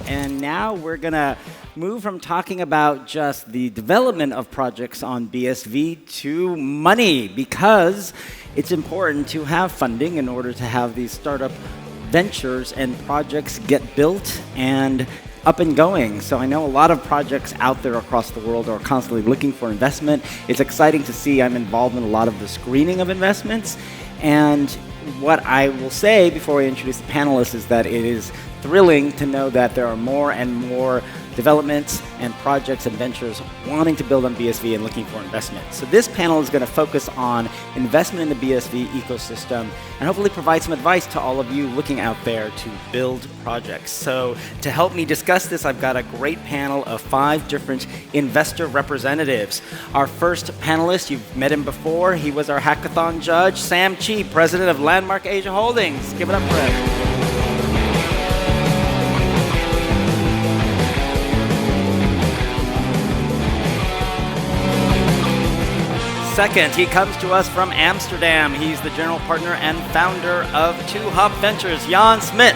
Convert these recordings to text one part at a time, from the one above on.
And now we're going to move from talking about just the development of projects on BSV to money, because it's important to have funding in order to have these startup ventures and projects get built and up and going. So I know a lot of projects out there across the world are constantly looking for investment. It's exciting to see. I'm involved in a lot of the screening of investments. And what I will say before I introduce the panelists is that it is thrilling to know that there are more and more developments and projects and ventures wanting to build on BSV and looking for investment. So this panel is going to focus on investment in the BSV ecosystem and hopefully provide some advice to all of you looking out there to build projects. So to help me discuss this, I've got a great panel of 5 different investor representatives. Our first panelist, you've met him before. He was our hackathon judge, Sam Chi, president of Landmark Asia Holdings. Give it up for him. Second, he comes to us from Amsterdam. He's the general partner and founder of 2Hop Ventures, Jann Smitt.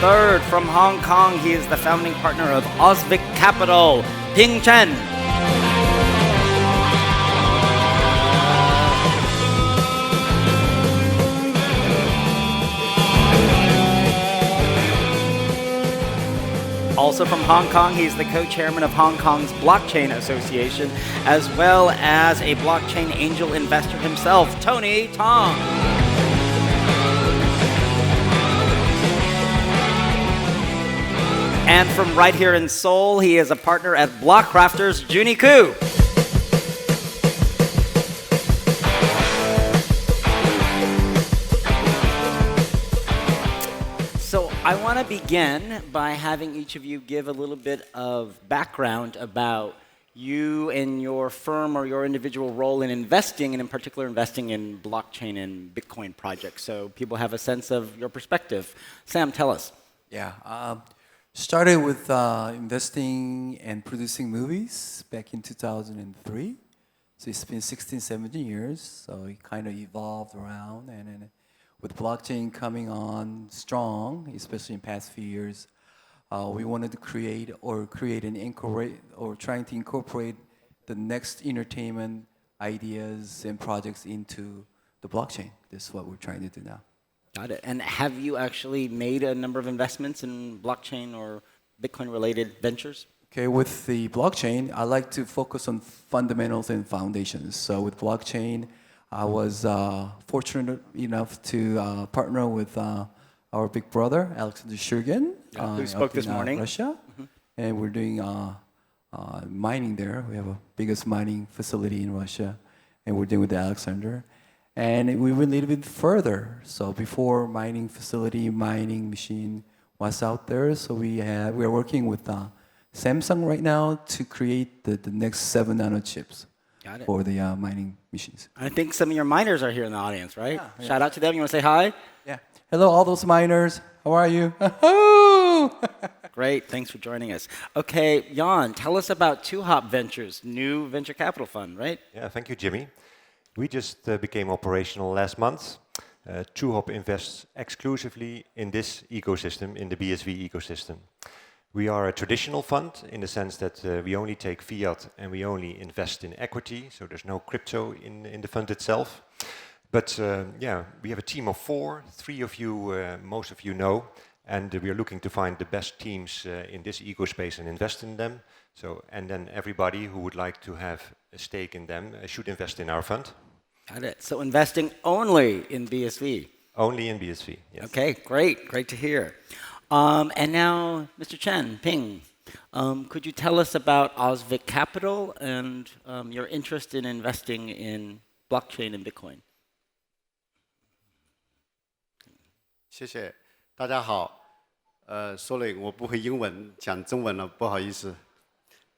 Third, from Hong Kong, he is the founding partner of Osvic Capital, Ping Chen. Also from Hong Kong, he's the co-chairman of Hong Kong's Blockchain Association, as well as a blockchain angel investor himself, Tong. And from right here in Seoul, he is a partner at Blockcrafters, Joony Koo. I want to begin by having each of you give a little bit of background about you and your firm or your individual role in investing, and in particular investing in blockchain and Bitcoin projects, so people have a sense of your perspective. Sam, tell us. Yeah, started with investing and producing movies back in 2003. So it's been 16, 17 years, so it kind of evolved around, and with blockchain coming on strong, especially in past few years, we wanted to create and incorporate, or trying to incorporate the next entertainment ideas and projects into the blockchain. This is what we're trying to do now. Got it. And have you actually made a number of investments in blockchain or Bitcoin-related ventures? Okay, with the blockchain, I like to focus on fundamentals and foundations. So with blockchain, I was fortunate enough to partner with our big brother, Alexander Shurgin, who spoke this morning. Russia, and we're doing mining there. We have a biggest mining facility in Russia, and we're doing with Alexander. And we went a little bit further. So before mining facility, mining machine was out there, so we are working with Samsung right now to create the next 7 nano chips. For the mining machines. I think some of your miners are here in the audience, right? Yeah. Shout out to them. You want to say hi? Yeah. Hello, all those miners. How are you? Great. Thanks for joining us. Okay, Jann, tell us about 2Hop Ventures, new venture capital fund, right? Yeah, thank you, Jimmy. We just became operational last month. 2Hop invests exclusively in this ecosystem, in the BSV ecosystem. We are a traditional fund in the sense that we only take fiat and we only invest in equity, so there's no crypto in the fund itself. But yeah, we have a team of 4, 3 of you, most of you know, and we are looking to find the best teams in this ecospace and invest in them. So, and then everybody who would like to have a stake in them should invest in our fund. Got it. So investing only in BSV? Only in BSV, yes. Okay, great. Great to hear. And now, Mr. Chen, Ping, could you tell us about Osvic Capital and your interest in investing in blockchain and Bitcoin? 谢谢，大家好。sorry， 我不会英文，讲中文了，不好意思。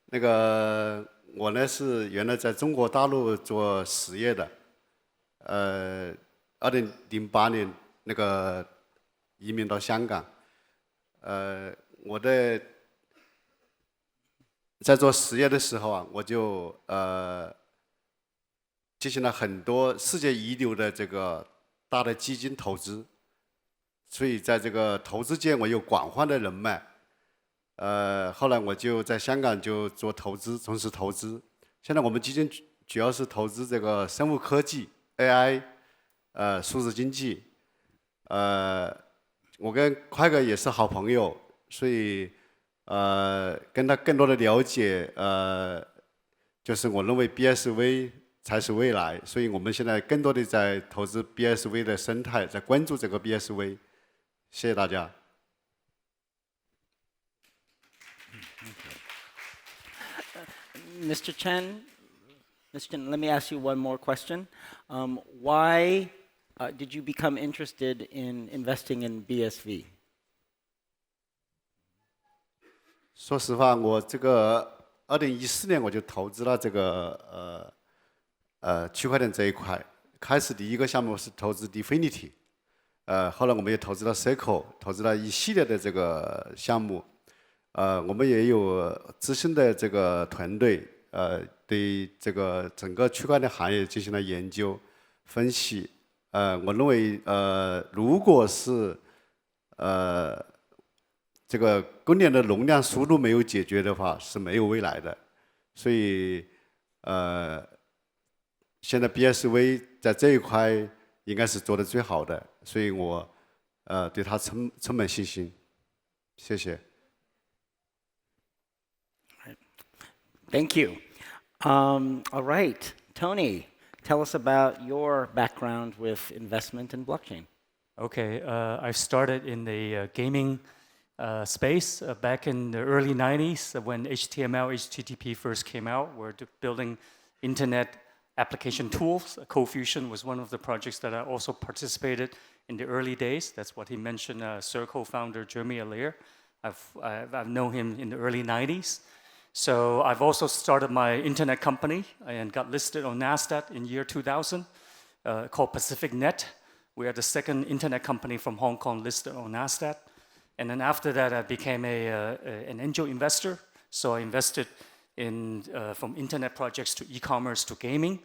那个我呢是原来在中国大陆做实业的，2008年那个移民到香港。我在做实业的时候啊，我就进行了很多世界一流的这个大的基金投资，所以在这个投资界我有广泛的人脉。后来我就在香港就做投资，从事投资。现在我们基金主要是投资这个生物科技、AI，数字经济。我跟快哥也是好朋友，所以跟他更多的了解，就是我认为 BSV 才是未来，所以我们现在更多的在投资 BSV 的生态，在关注这个 BSV。谢谢大家。Mr. Chen, let me ask you one more question. Why did you become interested in investing in BSV? 说实话，我这个2014年我就投资了这个区块链这一块。开始第一个项目是投资 Definity， 后来我们也投资了 Circle， 投资了一系列的这个项目。我们也有资深的这个团队，对这个整个区块链行业进行了研究分析。我认为，如果是这个供电的容量输入没有解决的话，是没有未来的。所以，现在 BSV 在这一块应该是做得最好的，所以我对它充满信心。谢谢。Thank you. All right, Tony, tell us about your background with investment in blockchain. Okay, I started in the gaming space back in the early 90s when HTML, HTTP first came out. We're building internet application tools. CoFusion was one of the projects that I also participated in the early days. That's what he mentioned, Circle founder Joony Koo. I've known him in the early 90s. So I've also started my internet company and got listed on NASDAQ in year 2000 called Pacific Net. We are the second internet company from Hong Kong listed on NASDAQ. And then after that, I became an angel investor. So I invested in from internet projects to e-commerce to gaming.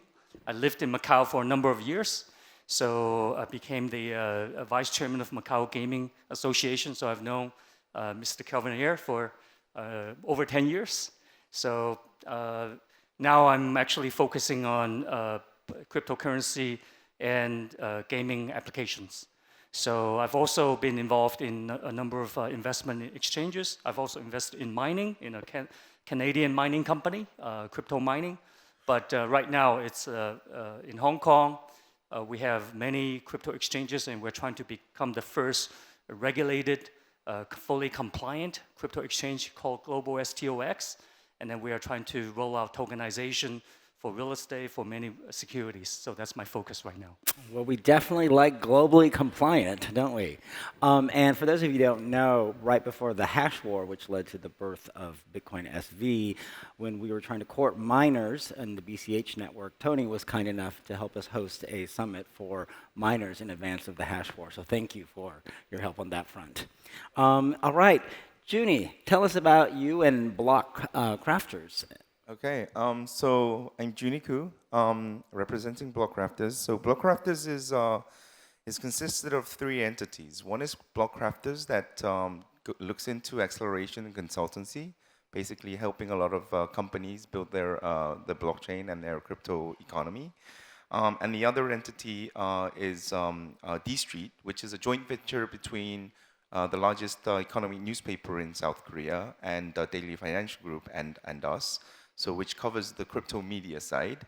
I lived in Macau for a number of years. So I became the vice chairman of Macau Gaming Association. So I've known Mr. Kelvin here for over 10 years. So now I'm actually focusing on cryptocurrency and gaming applications. So I've also been involved in a number of investment exchanges. I've also invested in mining in a Canadian mining company, crypto mining. But right now it's in Hong Kong. We have many crypto exchanges, and we're trying to become the first regulated, fully compliant crypto exchange called Global STOX. And then we are trying to roll out tokenization for real estate, for many securities. So that's my focus right now. Well, we definitely like globally compliant, don't we? And for those of you who don't know, right before the hash war, which led to the birth of Bitcoin SV, when we were trying to court miners in the BCH network, Tony was kind enough to help us host a summit for miners in advance of the hash war. So thank you for your help on that front. All right, Joony, tell us about you and Block Crafters. Okay, so I'm Joony Koo, representing Block Crafters. So Block Crafters is consisted of three entities. One is Block Crafters that looks into acceleration and consultancy, basically helping a lot of companies build their the blockchain and their crypto economy. And the other entity is D Street, which is a joint venture between the largest economy newspaper in South Korea and Daily Financial Group and us. So which covers the crypto media side.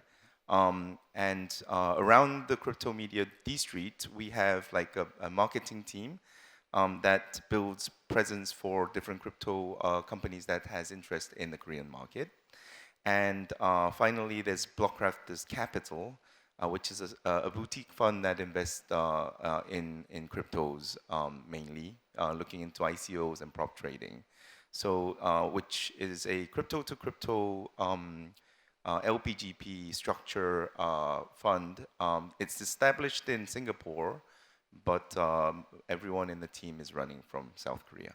And around the crypto media D Street, we have like a marketing team that builds presence for different crypto companies that has interest in the Korean market. And finally, there's Block Crafters Capital, which is a boutique fund that invests in cryptos mainly, looking into ICOs and prop trading. So, which is a crypto-to-crypto LPGP structure fund. It's established in Singapore, but everyone in the team is running from South Korea.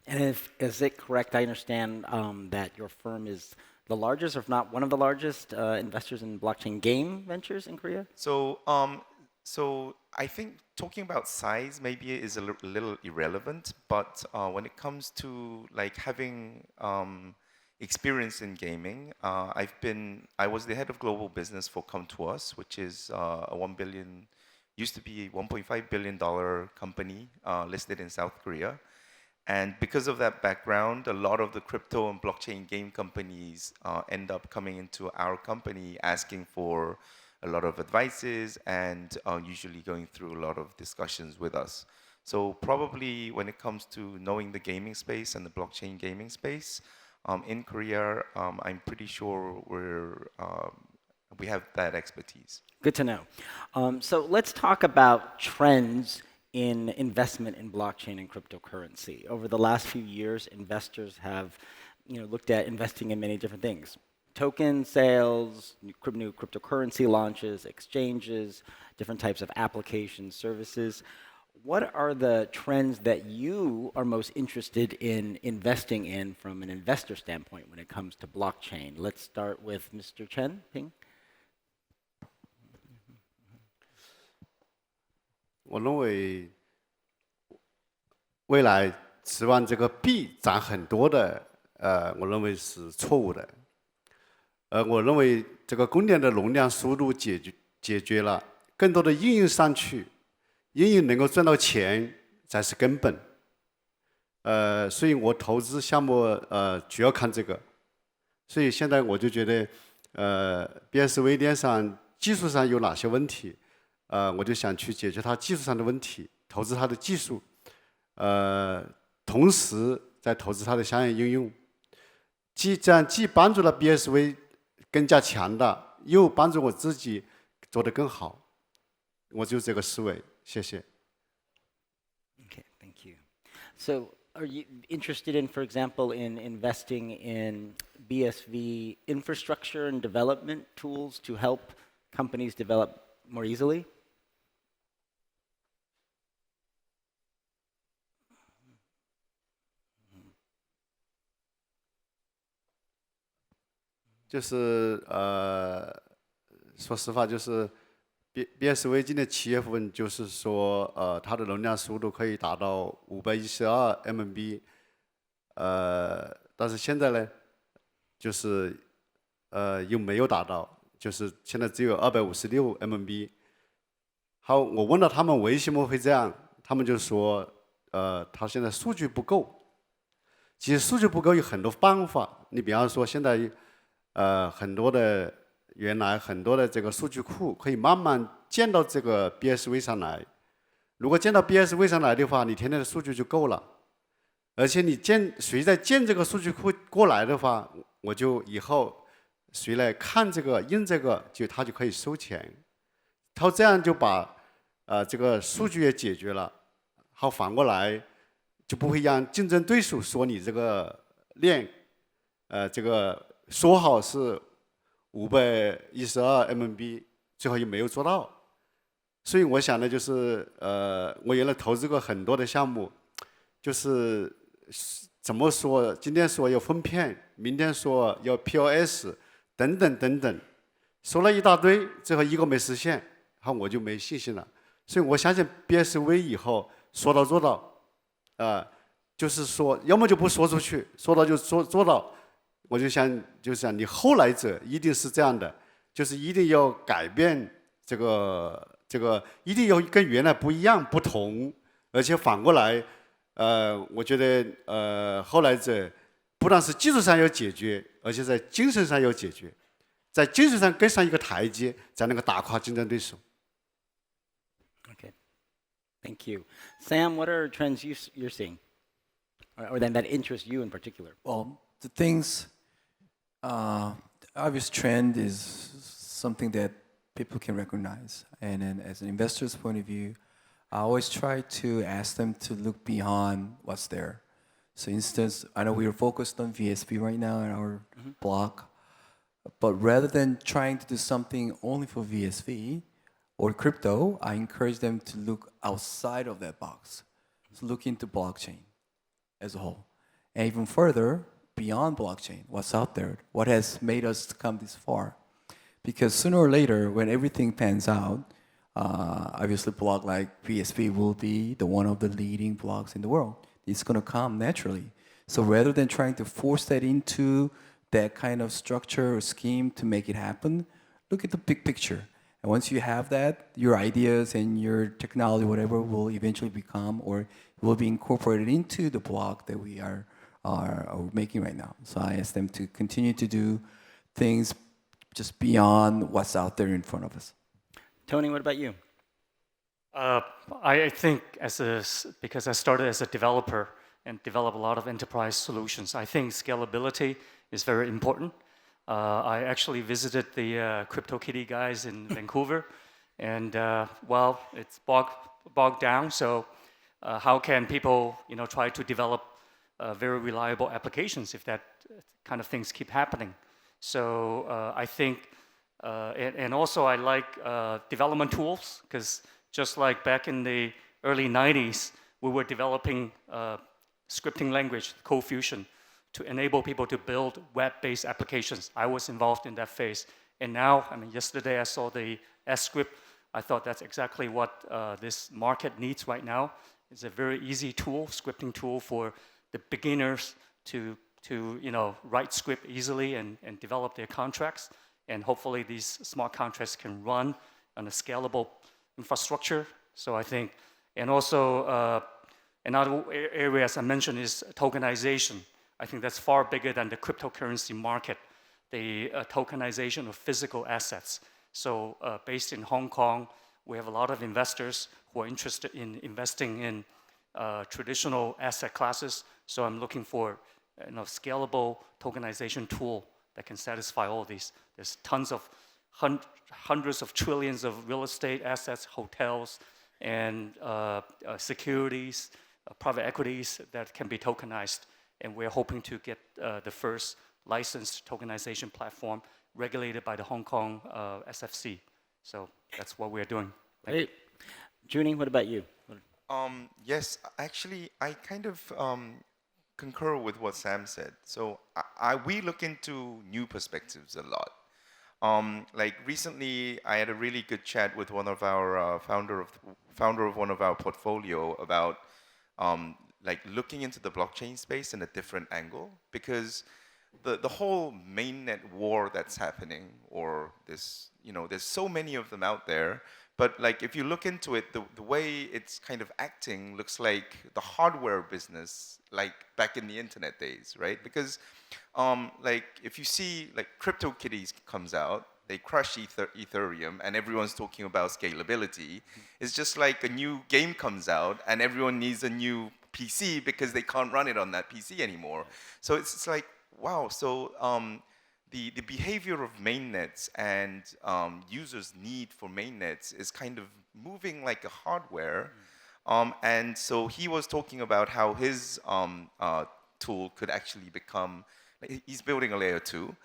And is it correct, I understand that your firm is the largest, or if not one of the largest, investors in blockchain game ventures in Korea? So, so I think talking about size maybe is a little irrelevant, but when it comes to like having experience in gaming, I was the head of global business for Come to Us, which is a used to be $1.5 billion company listed in South Korea. And because of that background, a lot of the crypto and blockchain game companies end up coming into our company asking for a lot of advices and usually going through a lot of discussions with us. So probably when it comes to knowing the gaming space and the blockchain gaming space, in Korea, I'm pretty sure we have that expertise. Good to know. So let's talk about trends in investment in blockchain and cryptocurrency. Over the last few years, investors have looked at investing in many different things. Token sales, new cryptocurrency launches, exchanges, different types of applications, services. What are the trends that you are most interested in investing in from an investor standpoint when it comes to blockchain? Let's start with Mr. Chen, Ping. 我认为未来指望这个币涨很多的，我认为是错误的。我认为这个供电的容量速度解决了，更多的应用上去，应用能够赚到钱才是根本。所以我投资项目主要看这个。所以现在我就觉得，BSV 链上技术上有哪些问题？ 我就想去解决它技术上的问题，投资它的技术，同时再投资它的相应应用，这样既帮助了 BSV 更加强大，又帮助我自己做得更好。我就这个思维，谢谢。Okay, thank you. So, are you interested in, for example, in investing in BSV infrastructure and development tools to help companies develop more easily? 就是说实话，就是 BSV 今年7月份，就是说它的容量速度可以达到512 MB， 但是现在呢，就是又没有达到，就是现在只有256 MB。好，我问了他们为什么会这样，他们就说他现在数据不够。其实数据不够有很多办法，你比方说现在很多的原来很多的这个数据库可以慢慢建到这个 BSV 上来。如果建到 BSV 上来的话，你天天的数据就够了。而且你谁在建这个数据库过来的话，我就以后谁来看这个印这个，他就可以收钱。他这样就把这个数据也解决了，好反过来就不会让竞争对手说你这个链这个说好是512 MB， 最后又没有做到。所以我想呢，就是我原来投资过很多的项目，就是怎么说，今天说要分片，明天说要 POS 等等等等，说了一大堆，最后一个没实现，好我就没信心了。所以我相信 BSV 以后说到做到，就是说要么就不说出去，说到就做到。我就想你后来者一定是这样的，就是一定要改变这个一定要跟原来不一样不同，而且反过来，我觉得后来者不但是技术上要解决，而且在精神上要解决，在精神上跟上一个台阶，才能够打垮竞争对手。Okay, thank you, Sam. What are trends you're seeing, or that interest you in particular? Well, the things, the obvious trend is something that people can recognize. And then as an investor's point of view, I always try to ask them to look beyond what's there. So instance, I know we are focused on VSV right now in our block, but rather than trying to do something only for VSV or crypto, I encourage them to look outside of that box. So look into blockchain as a whole. And even further, beyond blockchain, what's out there, what has made us come this far. Because sooner or later, when everything pans out, obviously block like BSV will be one of the leading blocks in the world. It's going to come naturally. So rather than trying to force that into that kind of structure or scheme to make it happen, look at the big picture. And once you have that, your ideas and your technology, whatever, will eventually become or will be incorporated into the block that we are making right now. So I ask them to continue to do things just beyond what's out there in front of us. Tony, what about you? I think because I started as a developer and develop a lot of enterprise solutions, I think scalability is very important. I actually visited the CryptoKitty guys in Vancouver, and well, it's bogged down. So how can people, try to develop very reliable applications if that kind of things keep happening? So I think, and also I like development tools, because just like back in the early 90s, we were developing scripting language, CoFusion, to enable people to build web-based applications. I was involved in that phase. And now, yesterday I saw the S-script. I thought that's exactly what this market needs right now. It's a very easy tool, scripting tool for the beginners to write script easily and develop their contracts. And hopefully these smart contracts can run on a scalable infrastructure. So I think, and also another area, as I mentioned, is tokenization. I think that's far bigger than the cryptocurrency market, the tokenization of physical assets. So based in Hong Kong, we have a lot of investors who are interested in investing in traditional asset classes. So I'm looking for scalable tokenization tool that can satisfy all these. There's tons of hundreds of trillions of real estate assets, hotels, and securities, private equities that can be tokenized. And we're hoping to get the first licensed tokenization platform regulated by the Hong Kong SFC. So that's what we're doing. Great. Joony, what about you? Yes, actually, I kind of concur with what Sam said. So we look into new perspectives a lot. Like recently, I had a really good chat with one of our founder of one of our portfolio about like looking into the blockchain space in a different angle, because the whole mainnet war that's happening, or this, there's so many of them out there. But like if you look into it, the way it's kind of acting looks like the hardware business, like back in the internet days, right? Because like if you see like CryptoKitties comes out, they crush Ethereum, and everyone's talking about scalability. It's just like a new game comes out, and everyone needs a new PC because they can't run it on that PC anymore. So it's like, wow. So the behavior of mainnets and users' need for mainnets is kind of moving like a hardware. And so he was talking about how his tool could actually become, he's building a layer 2,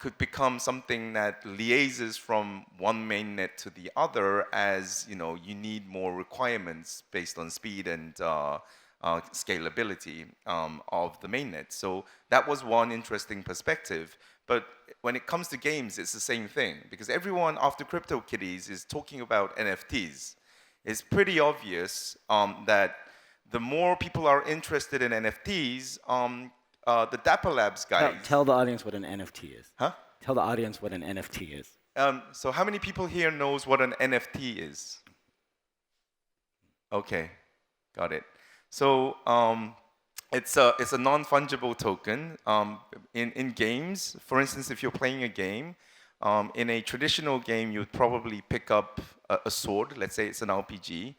could become something that liaises from one mainnet to the other, as you need more requirements based on speed and scalability of the mainnet. So that was one interesting perspective. But when it comes to games, it's the same thing, because everyone after CryptoKitties is talking about NFTs. It's pretty obvious that the more people are interested in NFTs, the Dapper Labs guys... Tell the audience what an NFT is. Huh? Tell the audience what an NFT is. So how many people here knows what an NFT is? Okay, got it. So it's a non-fungible token in games. For instance, if you're playing a game, in a traditional game, you'd probably pick up a sword. Let's say it's an RPG.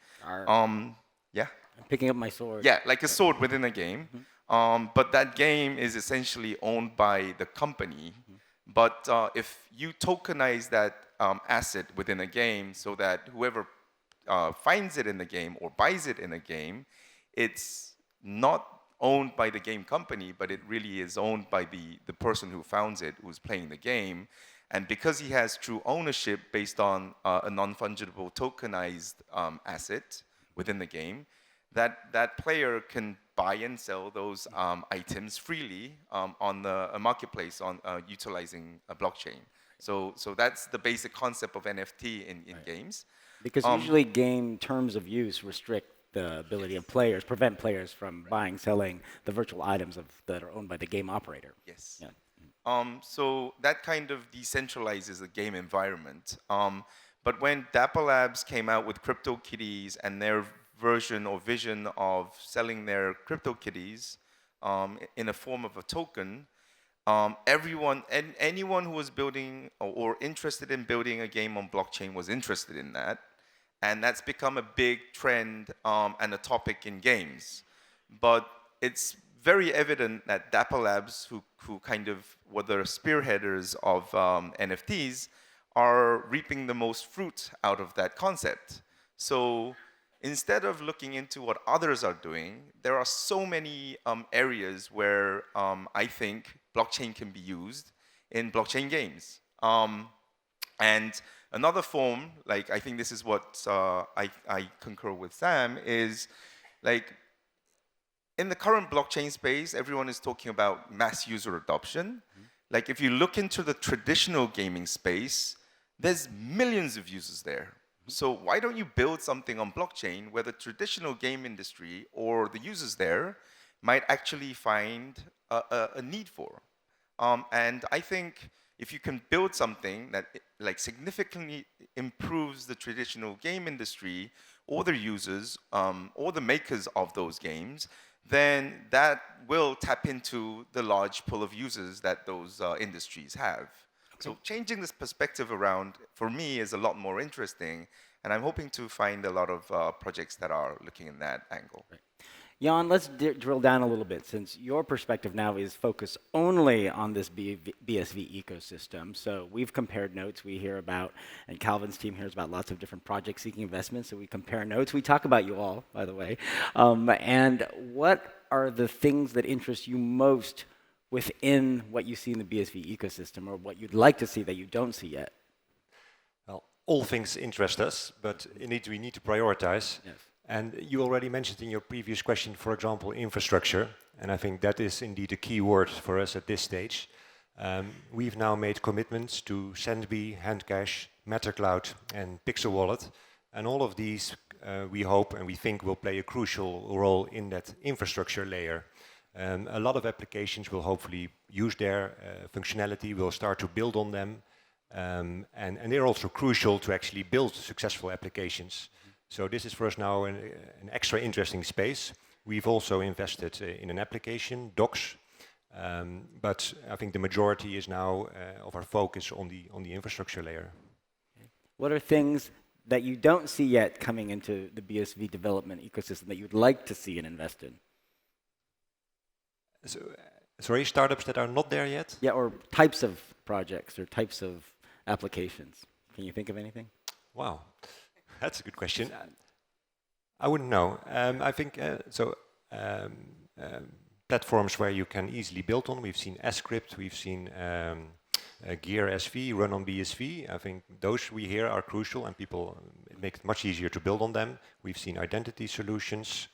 Yeah. I'm picking up my sword. Yeah, like a sword within a game. But that game is essentially owned by the company. But if you tokenize that asset within a game, so that whoever finds it in the game or buys it in a game, it's not owned by the game company, but it really is owned by the person who founds it, who's playing the game. And because he has true ownership based on a non-fungible tokenized asset within the game, that player can buy and sell those items freely on a marketplace on utilizing a blockchain. So that's the basic concept of NFT in games. Because usually game terms of use restrict the ability of players, prevent players from buying, selling the virtual items that are owned by the game operator. Yes. Yeah. So that kind of decentralizes the game environment. But when Dapper Labs came out with CryptoKitties and their version or vision of selling their CryptoKitties in a form of a token, anyone who was building or interested in building a game on blockchain was interested in that. And that's become a big trend and a topic in games. But it's very evident that Dapper Labs, who kind of were the spearheaders of NFTs, are reaping the most fruit out of that concept. So instead of looking into what others are doing, there are so many areas where I think blockchain can be used in blockchain games. And another form, like I think this is what I concur with Sam, is like in the current blockchain space, everyone is talking about mass user adoption. Like if you look into the traditional gaming space, there's millions of users there. So why don't you build something on blockchain where the traditional game industry or the users there might actually find a need for? And I think if you can build something that like significantly improves the traditional game industry or their users or the makers of those games, then that will tap into the large pool of users that those industries have. So changing this perspective around, for me, is a lot more interesting, and I'm hoping to find a lot of projects that are looking in that angle. Right. Jann, let's drill down a little bit, since your perspective now is focused only on this BSV ecosystem. So we've compared notes. We hear about, and Calvin's team hears about lots of different projects seeking investment, so we compare notes. We talk about you all, by the way. And what are the things that interest you most within what you see in the BSV ecosystem, or what you'd like to see that you don't see yet? Well, all things interest us, but indeed we need to prioritize. Yes. And you already mentioned in your previous question, for example, infrastructure. And I think that is indeed a key word for us at this stage. We've now made commitments to Sendby, Handcash, MatterCloud, and Pixel Wallet. And all of these, we hope and we think, will play a crucial role in that infrastructure layer. A lot of applications will hopefully use their functionality, will start to build on them. And they're also crucial to actually build successful applications. So this is for us now an extra interesting space. We've also invested in an application, Docs, but I think the majority is now of our focus on the infrastructure layer. What are things that you don't see yet coming into the BSV development ecosystem that you'd like to see and invest in? So, sorry, startups that are not there yet? Yeah, or types of projects or types of applications. Can you think of anything? Wow. That's a good question. I wouldn't know. I think platforms where you can easily build on. We've seen Script, we've seen Gear SV run on BSV. I think those we hear are crucial, and people make it much easier to build on them. We've seen identity solutions.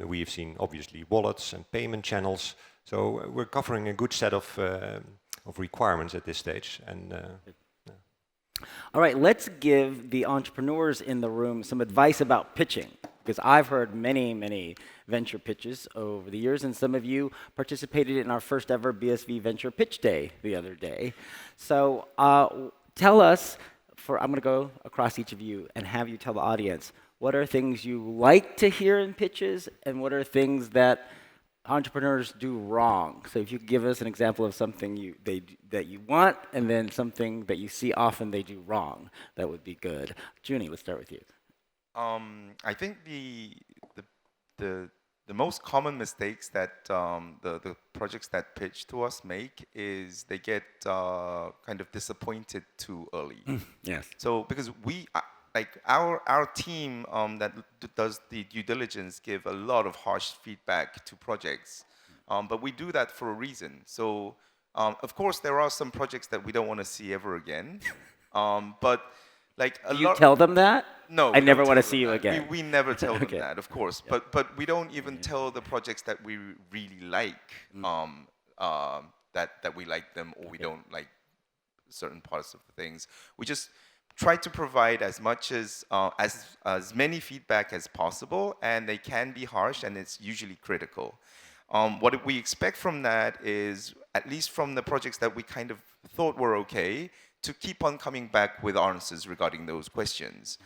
We've seen obviously wallets and payment channels. So we're covering a good set of requirements at this stage. And all right, let's give the entrepreneurs in the room some advice about pitching, because I've heard many, many venture pitches over the years, and some of you participated in our first ever BSV Venture Pitch Day the other day. So tell us, I'm going to go across each of you and have you tell the audience, what are things you like to hear in pitches, and what are things that entrepreneurs do wrong? So if you could give us an example of something that you want, and then something that you see often they do wrong, that would be good. Joony, let's start with you. I think the most common mistakes that the projects that pitch to us make is they get kind of disappointed too early. Yes. So because like our team that does the due diligence give a lot of harsh feedback to projects, but we do that for a reason. So of course there are some projects that we don't want to see ever again, but Like a Do you lot. tell them that? No, I we never don't want to tell see them you that. again. We never tell them Okay. that, of course. But we don't even tell the projects that we really like that we like them or we don't like certain parts of the things. We just try to provide as much as many feedback as possible, and they can be harsh, and it's usually critical. What we expect from that is, at least from the projects that we kind of thought were okay, to keep on coming back with answers regarding those questions.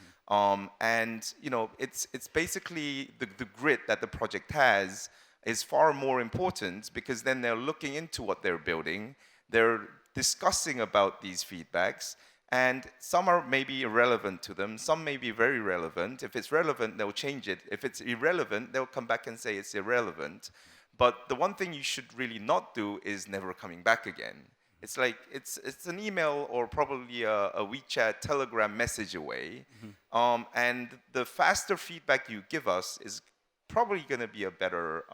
And you know, it's basically the grit that the project has is far more important, because then they're looking into what they're building, they're discussing about these feedbacks, and some are maybe irrelevant to them, some may be very relevant. If it's relevant, they'll change it. If it's irrelevant, they'll come back and say it's irrelevant. But the one thing you should really not do is never coming back again. It's like, it's an email or probably a WeChat, Telegram message away. And the faster feedback you give us is probably going to be a better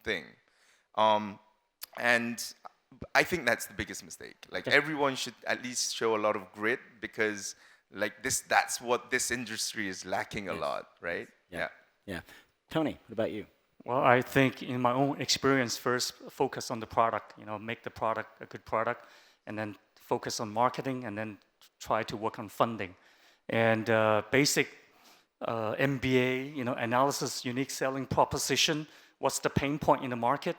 thing. And I think that's the biggest mistake. Like, everyone should at least show a lot of grit, because like that's what this industry is lacking a lot, right? Yeah. Tony, what about you? Well, I think in my own experience, first focus on the product, make the product a good product, and then focus on marketing, and then try to work on funding. And basic MBA, analysis, unique selling proposition, what's the pain point in the market?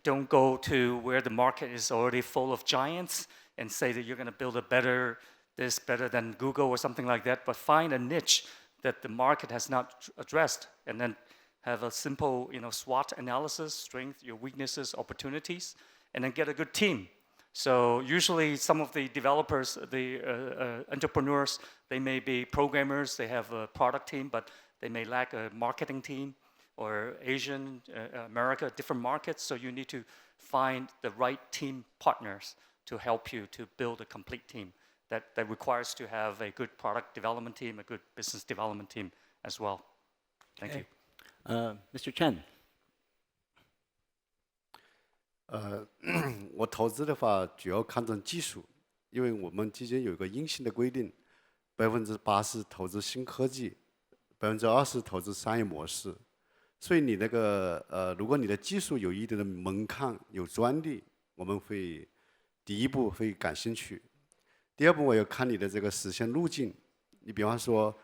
Don't go to where the market is already full of giants and say that you're going to build better than Google or something like that, but find a niche that the market has not addressed, and then have a simple, SWOT analysis, strengths, your weaknesses, opportunities, and then get a good team. So usually some of the developers, the entrepreneurs, they may be programmers, they have a product team, but they may lack a marketing team, or Asian, America, different markets. So you need to find the right team partners to help you to build a complete team. That requires to have a good product development team, a good business development team as well. Thank you. Mr. Chen. 我投资的话，主要看重技术，因为我们基金有一个硬性的规定，80%投资新科技，20%投资商业模式。所以你那个如果你的技术有一定的门槛，有专利，我们会第一步会感兴趣。第二步我要看你的这个实现路径，你比方说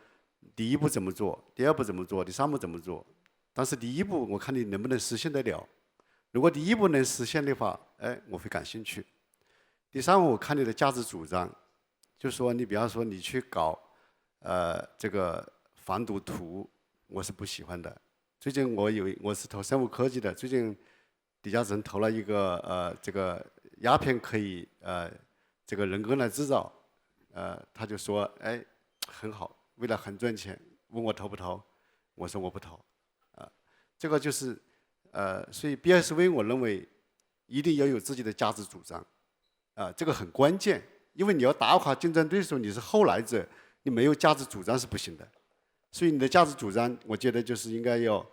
第一步怎么做，第二步怎么做，第三步怎么做。但是第一步我看你能不能实现得了。如果第一步能实现的话，我会感兴趣。第三步我看你的价值主张，就说你比方说你去搞这个防毒图，我是不喜欢的。最近我是投生物科技的，最近李嘉诚投了一个这个鸦片可以这个人工来制造，他就说很好，未来很赚钱，问我投不投，我说我不投，这个就是所以 BSV 我认为一定要有自己的价值主张，这个很关键，因为你要打垮竞争对手，你是后来者，你没有价值主张是不行的。所以你的价值主张，我觉得就是应该要，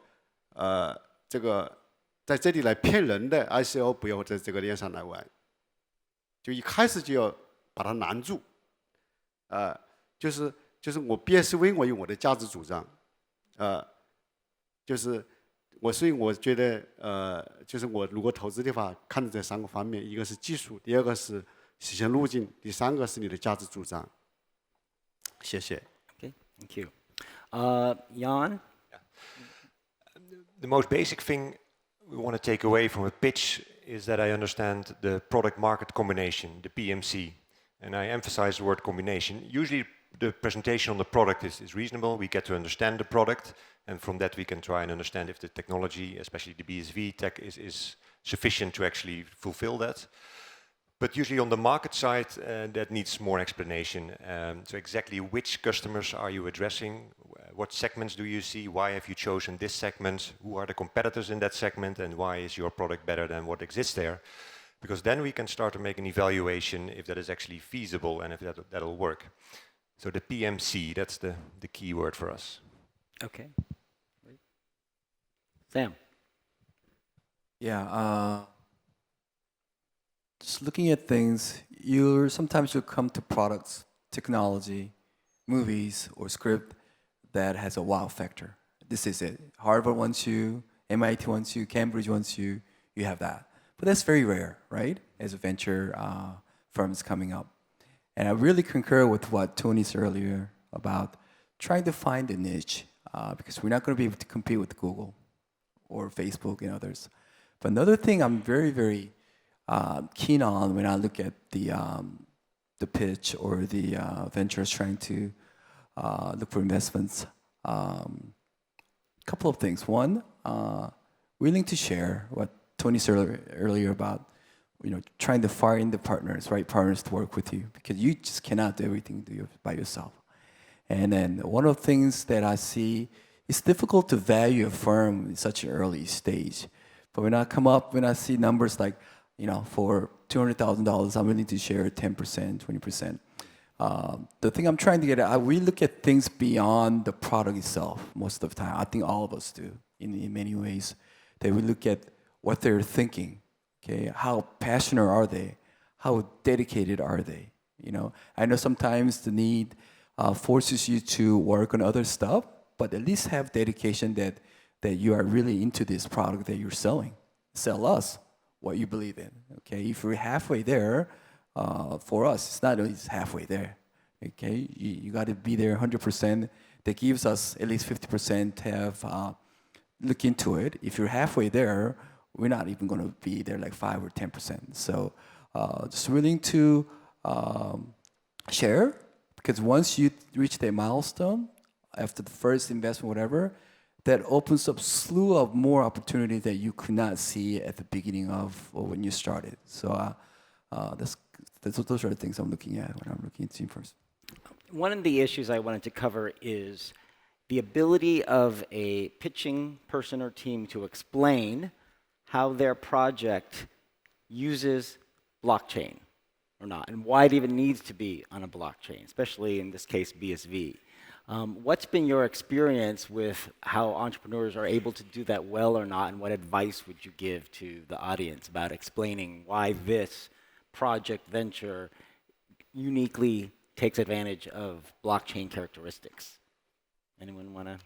这个在这里来骗人的 ICO 不要在这个链上来玩，就一开始就要把它拦住，就是我 BSV 我有我的价值主张，就是所以我觉得就是我如果投资的话，看这3个方面，一个是技术，第二个是实现路径，第三个是你的价值主张。谢谢。Okay, thank you. Jann? The most basic thing we want to take away from a pitch is that I understand the product market combination, the PMC. And I emphasize the word combination. Usually the presentation on the product is reasonable. We get to understand the product, and from that we can try and understand if the technology, especially the BSV tech, is sufficient to actually fulfill that. But usually on the market side, that needs more explanation. So exactly which customers are you addressing? What segments do you see? Why have you chosen this segment? Who are the competitors in that segment? And why is your product better than what exists there? Because then we can start to make an evaluation if that is actually feasible and if that'll work. So the PMC, that's the key word for us. Okay. Sam? Yeah. Just looking at things, sometimes you come to products technology, movies, or script that has a wow factor. This is it. Harvard wants you, MIT wants you, Cambridge wants you, you have that. But that's very rare, right? As a venture firms coming up. And I really concur with what Tony said earlier about trying to find a niche because we're not going to be able to compete with Google or Facebook and others. But another thing I'm very, very keen on when I look at the pitch or the ventures trying to look for investments, couple of things. One, willing to share what Tony said earlier about trying to find the partners, right partners to work with you, because you just cannot do everything by yourself. And then one of the things that I see, it's difficult to value a firm in such an early stage. But when I see numbers like, for $200,000, I'm willing to share 10%, 20%. The thing I'm trying to get at, we look at things beyond the product itself most of the time. I think all of us do in many ways. That we look at what they're thinking. Okay, how passionate are they? How dedicated are they? I know sometimes the need forces you to work on other stuff, but at least have dedication that you are really into this product that you're selling. Sell us what you believe in. Okay, if you're halfway there, for us, it's not always halfway there. Okay, you got to be there 100%. That gives us at least 50% to have look into it. If you're halfway there, we're not even going to be there like 5 or 10%. So just willing to share, because once you reach that milestone, after the first investment, whatever, that opens up a slew of more opportunities that you could not see at the beginning of or when you started. So those are the things I'm looking at when I'm looking at team first. One of the issues I wanted to cover is the ability of a pitching person or team to explain how their project uses blockchain or not, and why it even needs to be on a blockchain, especially in this case, BSV. What's been your experience with how entrepreneurs are able to do that well or not, and what advice would you give to the audience about explaining why this project venture uniquely takes advantage of blockchain characteristics? Anyone want to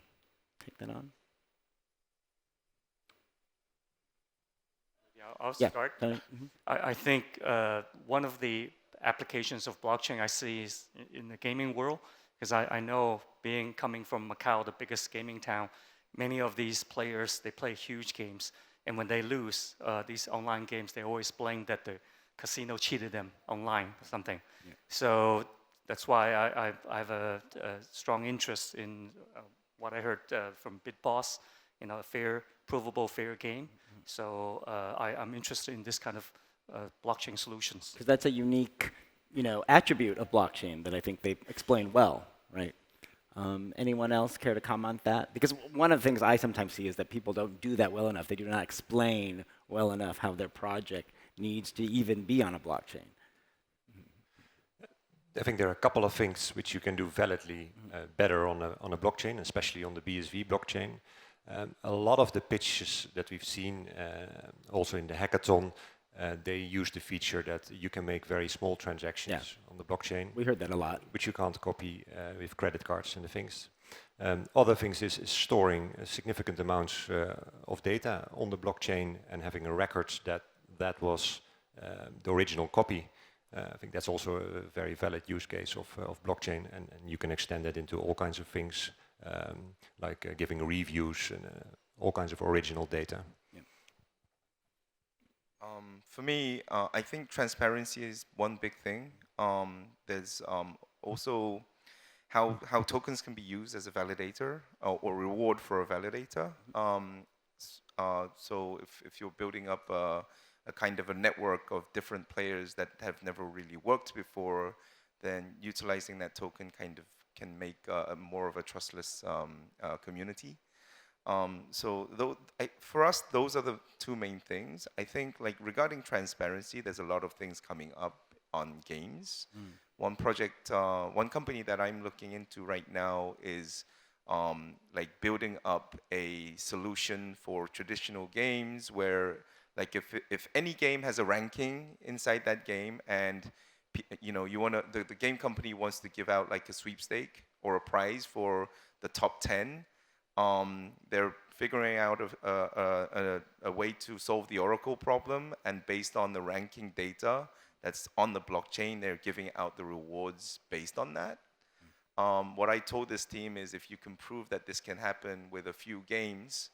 take that on? I'll start. I think one of the applications of blockchain I see is in the gaming world, because I know coming from Macau, the biggest gaming town, many of these players, they play huge games. And when they lose these online games, they always blame that the casino cheated them online or something. Yeah. So that's why I have a strong interest in what I heard from BitBoss, a fair, provable, fair game. So I'm interested in this kind of blockchain solutions. Because that's a unique, attribute of blockchain that I think they explain well, right? Anyone else care to comment on that? Because one of the things I sometimes see is that people don't do that well enough. They do not explain well enough how their project needs to even be on a blockchain. I think there are a couple of things which you can do validly better on a blockchain, especially on the BSV blockchain. A lot of the pitches that we've seen, also in the hackathon, they use the feature that you can make very small transactions on the blockchain. We heard that a lot. Which you can't copy with credit cards and the things. Other things is storing significant amounts of data on the blockchain and having a record that was the original copy. I think that's also a very valid use case of blockchain, and you can extend that into all kinds of things, like giving reviews and all kinds of original data. Yeah. For me, I think transparency is one big thing. There's also how tokens can be used as a validator or reward for a validator. So if you're building up a kind of a network of different players that have never really worked before, then utilizing that token kind of can make more of a trustless community. For us, those are the two main things. I think, regarding transparency, there's a lot of things coming up on games. One project, one company that I'm looking into right now is building up a solution for traditional games where, if any game has a ranking inside that game and you know, the game company wants to give out like a sweepstake or a prize for the top 10. They're figuring out a way to solve the Oracle problem, and based on the ranking data that's on the blockchain, they're giving out the rewards based on that. What I told this team is, if you can prove that this can happen with a few games,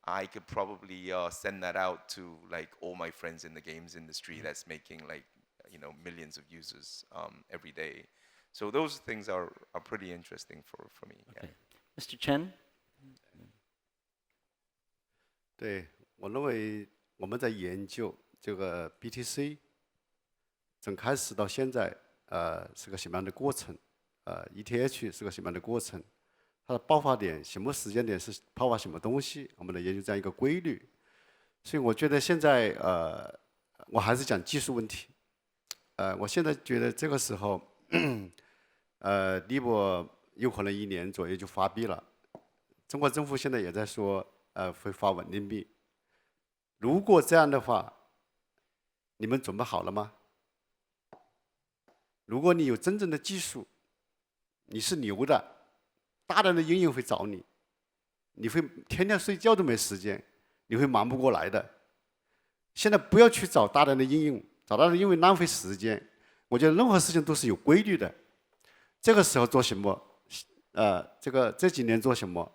I could probably send that out to like all my friends in the games industry that's making like, you know, millions of users every day. So those things are pretty interesting for me. Okay. Mr. Chen? 对，我认为我们在研究这个 BTC 从开始到现在，是个什么样的过程？ETH 是个什么样的过程？它的爆发点什么时间点是爆发什么东西？我们来研究这样一个规律。所以我觉得现在我还是讲技术问题。我现在觉得这个时候，Libra 有可能1年左右就发币了。中国政府现在也在说，会发稳定币。如果这样的话，你们准备好了吗？如果你有真正的技术，你是牛的，大量的应用会找你，你会天天睡觉都没时间，你会忙不过来的。现在不要去找大量的应用，找大量的应用浪费时间。我觉得任何事情都是有规律的。这个时候做什么？这几年做什么？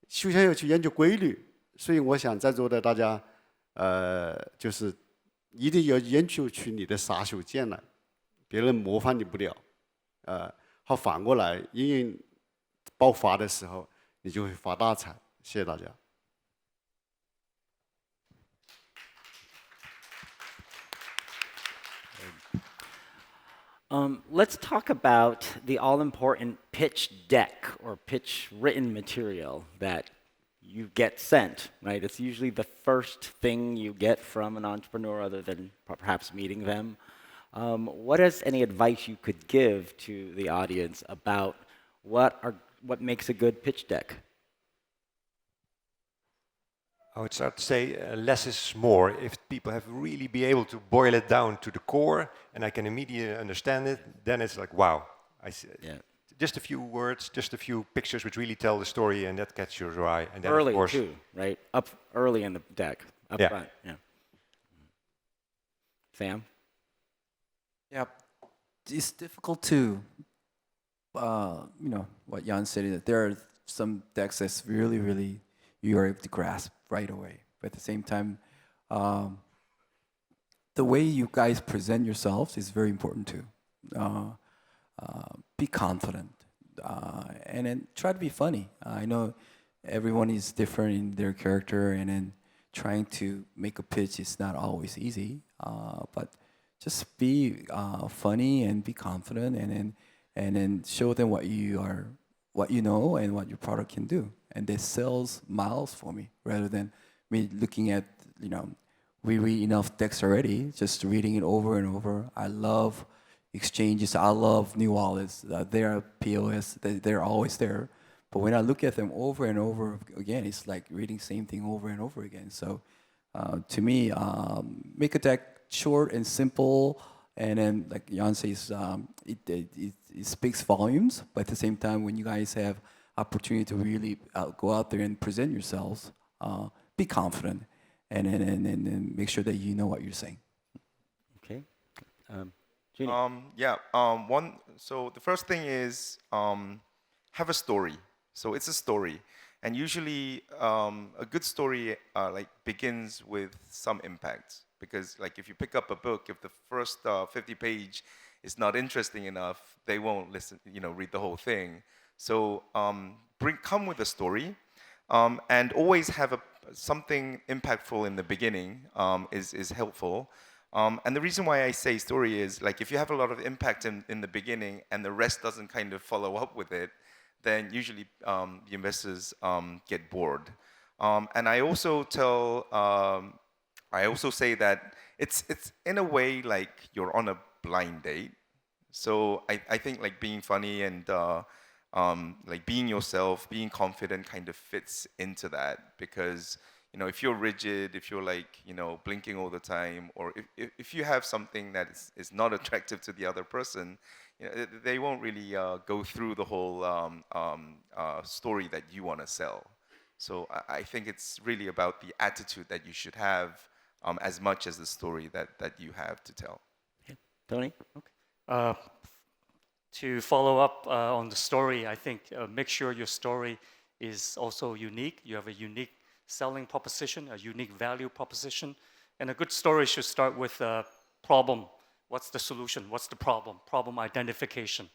首先要去研究规律。所以我想在座的大家，就是一定要研究出你的杀手锏来，别人模仿你不了。好，反过来，应用爆发的时候，你就会发大财。谢谢大家。Let's talk about the all-important pitch deck or pitch written material that you get sent, right? It's usually the first thing you get from an entrepreneur other than perhaps meeting them. What is any advice you could give to the audience about what makes a good pitch deck? I would start to say less is more. If people have really be able to boil it down to the core and I can immediately understand it, then it's like, wow. I see. Yeah. Just a few words, just a few pictures which really tell the story, and that catches your eye. And then early of course, too, right? Up early in the deck, up front. Yeah. Sam? Yeah, it's difficult to, you know, what Jann said, that there are some decks that's really you are able to grasp right away. But at the same time, the way you guys present yourselves is very important too. Be confident, and then try to be funny. I know everyone is different in their character, and then trying to make a pitch is not always easy. But just be funny and be confident, and then show them what you know and what your product can do. And this sells miles for me, rather than me looking at, you know, we read enough decks already, just reading it over and over. I love exchanges. I love new wallets. They're POS. They're always there. But when I look at them over and over again, it's like reading same thing over and over again. So to me, make a deck short and simple, and then like Jann says, it speaks volumes. But at the same time, when you guys have opportunity to really go out there and present yourselves, be confident, and make sure that you know what you're saying. Okay. So the first thing is have a story. So it's a story, and usually a good story like begins with some impact, because like if you pick up a book, if the first 50 page is not interesting enough, they won't listen, you know, read the whole thing. So come with a story, and always have something impactful in the beginning is helpful. And the reason why I say story is, like, if you have a lot of impact in the beginning and the rest doesn't kind of follow up with it, then usually the investors get bored. And I also say that it's in a way like you're on a blind date. So I think like being funny and like being yourself, being confident kind of fits into that, because if you're rigid, if you're like, blinking all the time, or if you have something that is not attractive to the other person, they won't really go through the whole story that you want to sell. So I think it's really about the attitude that you should have as much as the story that you have to tell. Tony? To follow up on the story, I think make sure your story is also unique. You have a unique selling proposition, a unique value proposition. And a good story should start with a problem. What's the solution? What's the problem? Problem identification.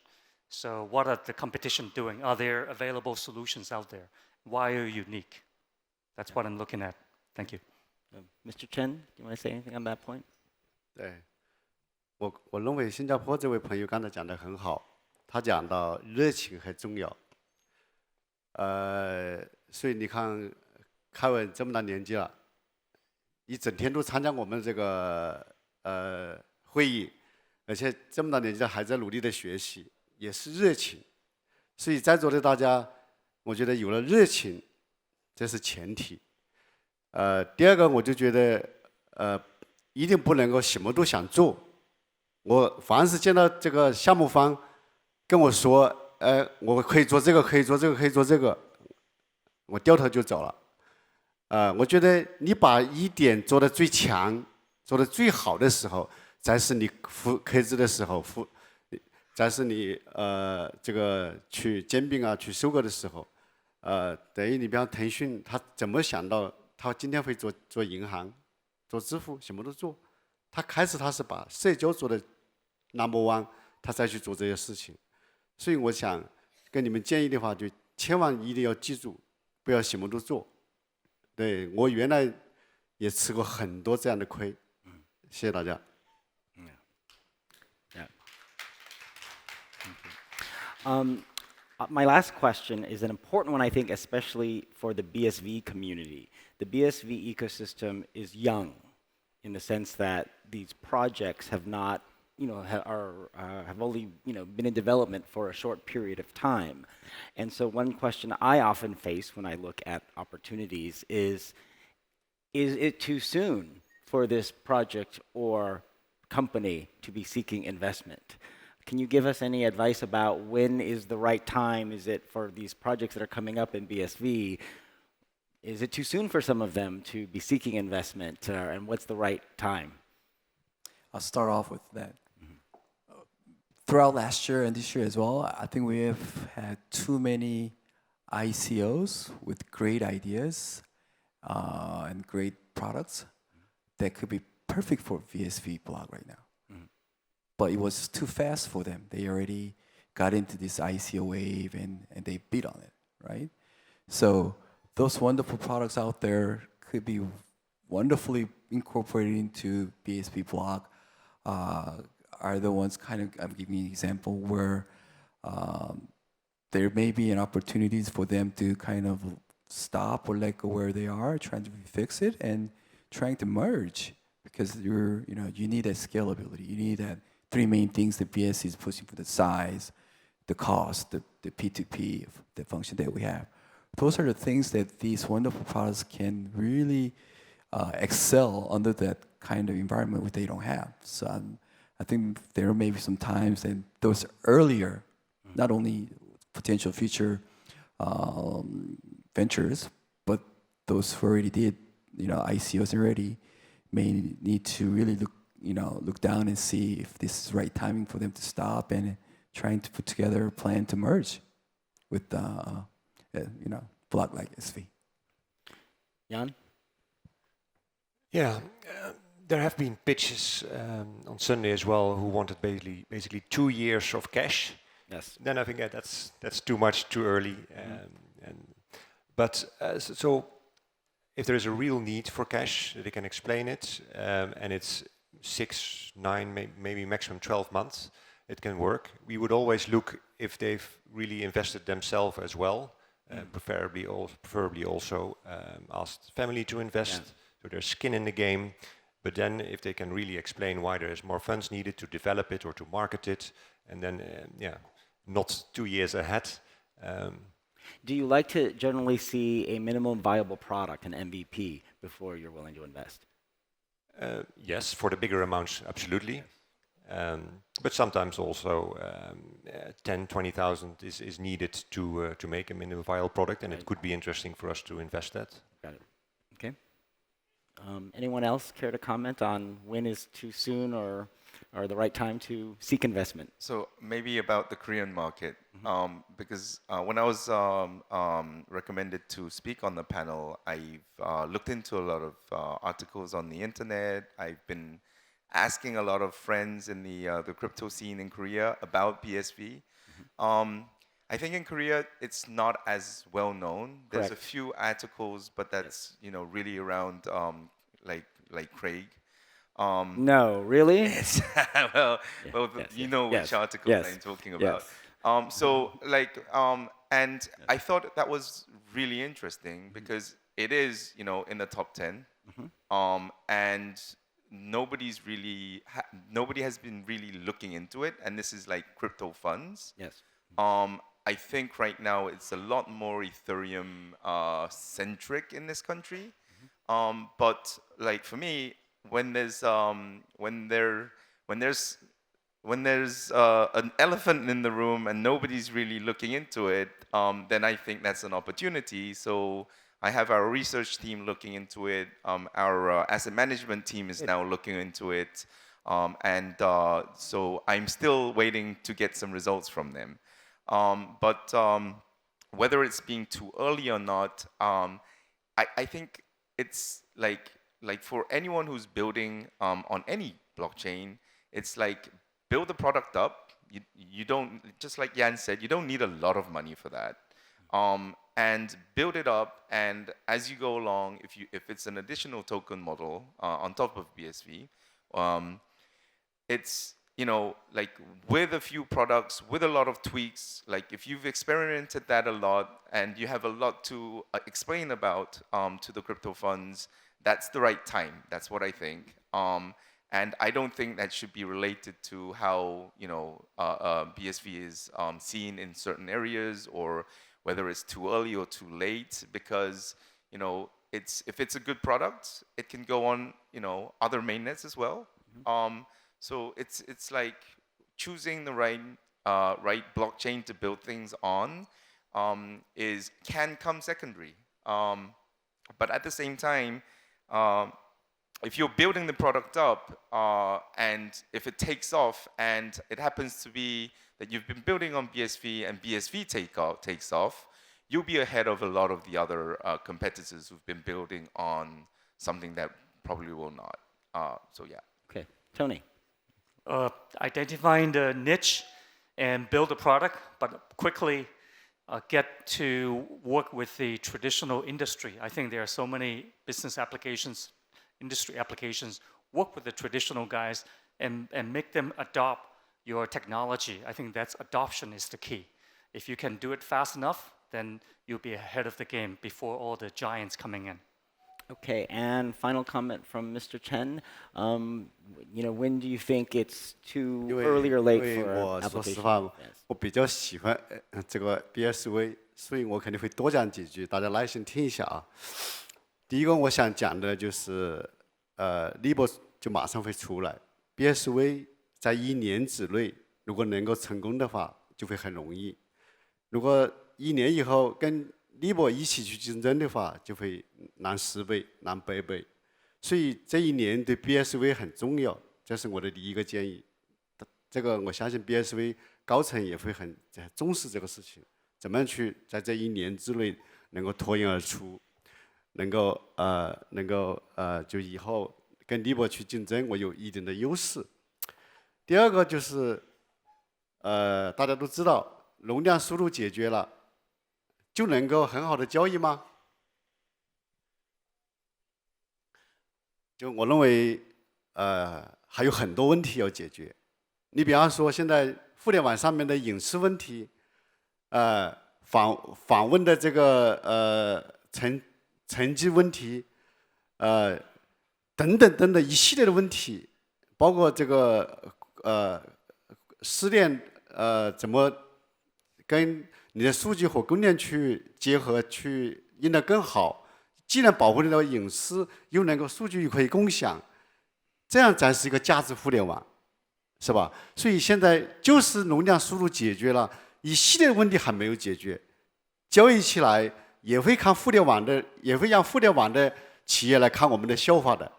So what are the competition doing? Are there available solutions out there? Why are you unique? That's what I'm looking at. Thank you. Mr. Chen, do you want to say anything on that point? 对，我认为新加坡这位朋友刚才讲得很好，他讲到热情很重要。所以你看，凯文这么大年纪了，一整天都参加我们这个会议，而且这么大年纪了还在努力的学习，也是热情。所以在座的大家，我觉得有了热情，这是前提。第二个我就觉得一定不能够什么都想做。我凡是见到这个项目方跟我说，我可以做这个，可以做这个，可以做这个，我掉头就走了。我觉得你把一点做得最强、做得最好的时候，才是你付开支的时候，才是你这个去兼并啊、去收购的时候。等于你比方腾讯，他怎么想到他今天会做银行、做支付，什么都做。他是把社交做的 No.1， 他再去做这些事情。所以我想跟你们建议的话，就千万一定要记住，不要什么都做。对，我原来也吃过很多这样的亏。谢谢大家。My last question is an important one, I think, especially for the BSV community. The BSV ecosystem is young in the sense that these projects have not, have only, been in development for a short period of time. And so one question I often face when I look at opportunities is it too soon for this project or company to be seeking investment? Can you give us any advice about when is the right time? Is it for these projects that are coming up in BSV? Is it too soon for some of them to be seeking investment? And what's the right time? I'll start off with that. Throughout last year and this year as well, I think we have had too many ICOs with great ideas and great products that could be perfect for BSV blog right now. But it was too fast for them. They already got into this ICO wave and they bid on it, right? So those wonderful products out there could be wonderfully incorporated into BSV blog. Are the ones I'm giving you an example where there may be an opportunities for them to kind of stop or let go where they are, trying to fix it and trying to merge because you need that scalability. You need that three main things the BS is pushing for: the size, the cost, the P2P, the function that we have. Those are the things that these wonderful products can really excel under that kind of environment which they don't have. So I think there may be some times that those earlier, not only potential future ventures, but those who already did, ICOs already, may need to really look down and see if this is the right timing for them to stop and trying to put together a plan to merge with, blog like SV. Jann? Yeah, there have been pitches on Sunday as well who wanted basically 2 years of cash. Yes. Then I think that's too much, too early. But so if there is a real need for cash, they can explain it, and it's 6, 9, maybe maximum 12 months, it can work. We would always look if they've really invested themselves as well, preferably also asked family to invest, so there's skin in the game. But then if they can really explain why there is more funds needed to develop it or to market it, and then, not 2 years ahead. Do you like to generally see a minimum viable product, an MVP, before you're willing to invest? Yes, for the bigger amounts, absolutely. But sometimes also 10, 20,000 is needed to make a minimum viable product, and it could be interesting for us to invest that. Got it. Okay. Anyone else care to comment on when is too soon or the right time to seek investment? So maybe about the Korean market, because when I was recommended to speak on the panel, I've looked into a lot of articles on the internet. I've been asking a lot of friends in the crypto scene in Korea about BSV. I think in Korea it's not as well known. There's a few articles, but that's really around like Craig. No, really? Yes. well, you know which articles I'm talking about. And I thought that was really interesting because it is, in the top 10, and nobody has been really looking into it, and this is like crypto funds. Yes. I think right now it's a lot more Ethereum centric in this country, but like for me, when there's an elephant in the room and nobody's really looking into it, then I think that's an opportunity. So I have our research team looking into it. Our asset management team is now looking into it, and so I'm still waiting to get some results from them. But whether it's being too early or not, I think it's like for anyone who's building on any blockchain, it's like build the product up. You don't, just like Jann said, you don't need a lot of money for that. And build it up, and as you go along, if it's an additional token model on top of BSV, it's like with a few products, with a lot of tweaks, like if you've experimented that a lot and you have a lot to explain about to the crypto funds, that's the right time. That's what I think. And I don't think that should be related to how BSV is seen in certain areas, or whether it's too early or too late, because if it's a good product, it can go on other mainnets as well. So it's like choosing the right blockchain to build things on can come secondary. But at the same time, if you're building the product up and if it takes off, and it happens to be that you've been building on BSV and BSV takes off, you'll be ahead of a lot of the other competitors who've been building on something that probably will not. So yeah. Okay, Tony. Identifying the niche and build a product, but quickly get to work with the traditional industry. I think there are so many business applications, industry applications, work with the traditional guys and make them adopt your technology. I think that's adoption is the key. If you can do it fast enough, then you'll be ahead of the game before all the giants coming in. Okay, and final comment from Mr. Chen. When do you think it's too early or late for application? 说实话，我比较喜欢这个 BSV， 所以我肯定会多讲几句，大家耐心听一下啊。第一个我想讲的就是，Libor 就马上会出来 ，BSV 在1年之内如果能够成功的话，就会很容易。如果1年以后跟Libor 一起去竞争的话，就会难10倍、难100倍。所以这1年对 BSV 很重要，这是我的第一个建议。这个我相信 BSV 高层也会很重视这个事情，怎么样去在这1年之内能够脱颖而出，能够就以后跟Libor去竞争，我有一定的优势。第二个就是大家都知道，容量速度解决了。就能够很好的交易吗？就我认为，还有很多问题要解决。你比方说，现在互联网上面的隐私问题，访问的这个成绩问题，等等一系列的问题，包括这个失恋怎么跟你的数据和供链去结合，去用得更好，既能保护你的隐私，又能够数据可以共享，这样才是一个价值互联网，是吧？所以现在就是容量输入解决了一系列问题还没有解决，交易起来也会看互联网的，也会让互联网的企业来看我们的笑话的。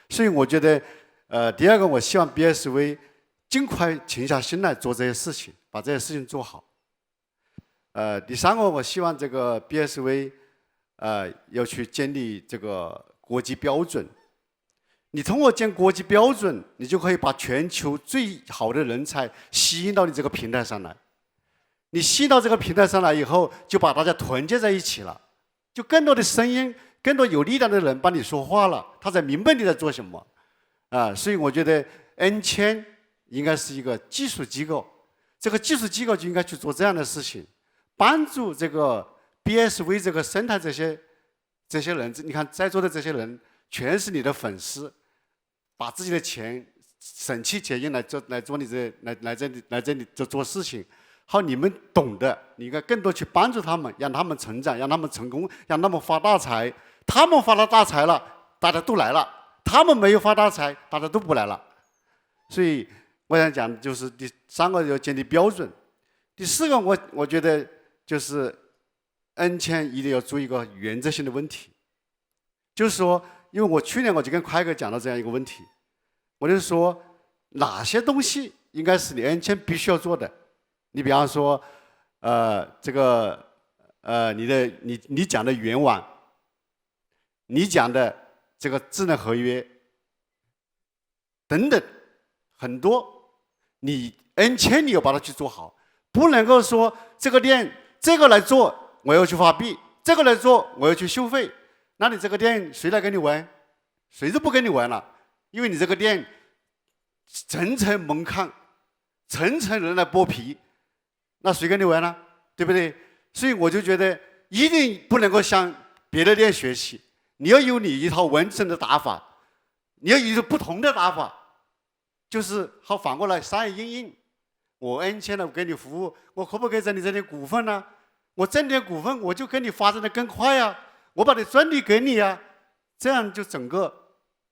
所以我觉得，第二个，我希望 BSV 尽快静下心来做这些事情，把这些事情做好。第三个，我希望这个 BSV 要去建立这个国际标准。你通过建国际标准，你就可以把全球最好的人才吸引到你这个平台上来。你吸引到这个平台上来以后，就把大家团结在一起了，就更多的声音，更多有力量的人帮你说话了，他才明白你在做什么。所以我觉得 N 签应该是一个技术机构，这个技术机构就应该去做这样的事情。帮助这个 BSV 这个生态这些人，你看在座的这些人全是你的粉丝，把自己的钱省吃俭用来做你这里做事情。好，你们懂的，你应该更多去帮助他们，让他们成长，让他们成功，让他们发大财。他们发了大财了，大家都来了；他们没有发大财，大家都不来了。所以我想讲就是第三个要建立标准，第四个我觉得。就是 N 签一定要注意一个原则性的问题，就是说，因为我去年我就跟快哥讲到这样一个问题，我就说哪些东西应该是你 N 签必须要做的。你比方说，你讲的原网，你讲的这个智能合约等等，很多你 N 签你要把它去做好，不能够说这个链。这个来做，我要去发币；这个来做，我要去收费。那你这个店谁来跟你玩？谁都不跟你玩了，因为你这个店层层门槛，层层人来剥皮，那谁跟你玩呢？对不对？所以我就觉得一定不能够向别的店学习，你要有你一套完整的打法，你要有一个不同的打法，就是好反过来商业应用。我 N 签了，我给你服务，我可不可以在你这里股份呢？我挣点股份，我就跟你发展的更快呀，我把你专利给你呀，这样就整个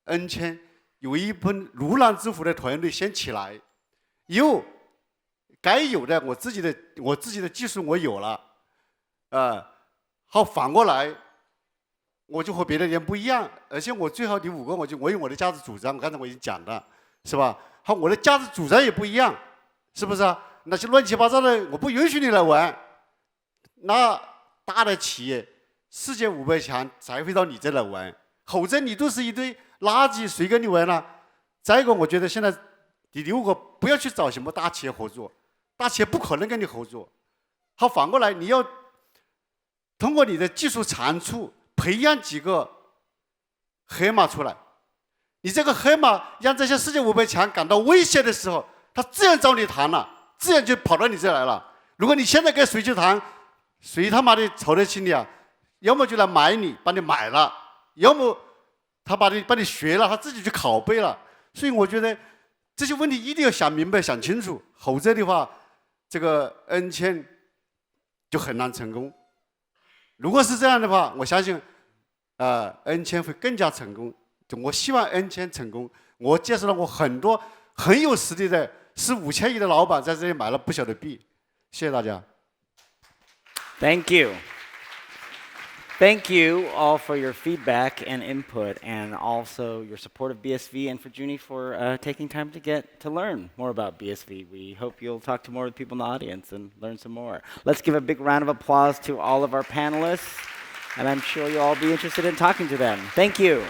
N 签有一盆如狼之虎的团队先起来，又该有的我自己的技术我有了，好反过来，我就和别的人不一样，而且我最后第五个，我有我的价值主张，刚才我已经讲了，是吧？好，我的价值主张也不一样。是不是啊？那些乱七八糟的，我不允许你来玩。那大的企业，世界500强才会到你这来玩，否则你都是一堆垃圾，谁跟你玩呢？再一个，我觉得现在第6个，不要去找什么大企业合作，大企业不可能跟你合作。好，反过来，你要通过你的技术长处，培养几个黑马出来。你这个黑马让这些世界500强感到威胁的时候，他自然找你谈了，自然就跑到你这来了。如果你现在跟谁去谈，谁他妈的瞅得起你啊？要么就来买你，把你买了；要么他把你学了，他自己去拷贝了。所以我觉得这些问题一定要想明白、想清楚，否则的话，这个 N 签就很难成功。如果是这样的话，我相信N 签会更加成功。我希望 N 签成功。我介绍了我很多很有实力的4、5千亿的老板在这里买了不小的币，谢谢大家。Thank you. Thank you all for your feedback and input, and also your support of BSV, and for Joony for taking time to learn more about BSV. We hope you'll talk to more of the people in the audience and learn some more. Let's give a big round of applause to all of our panelists, and I'm sure you'll all be interested in talking to them. Thank you.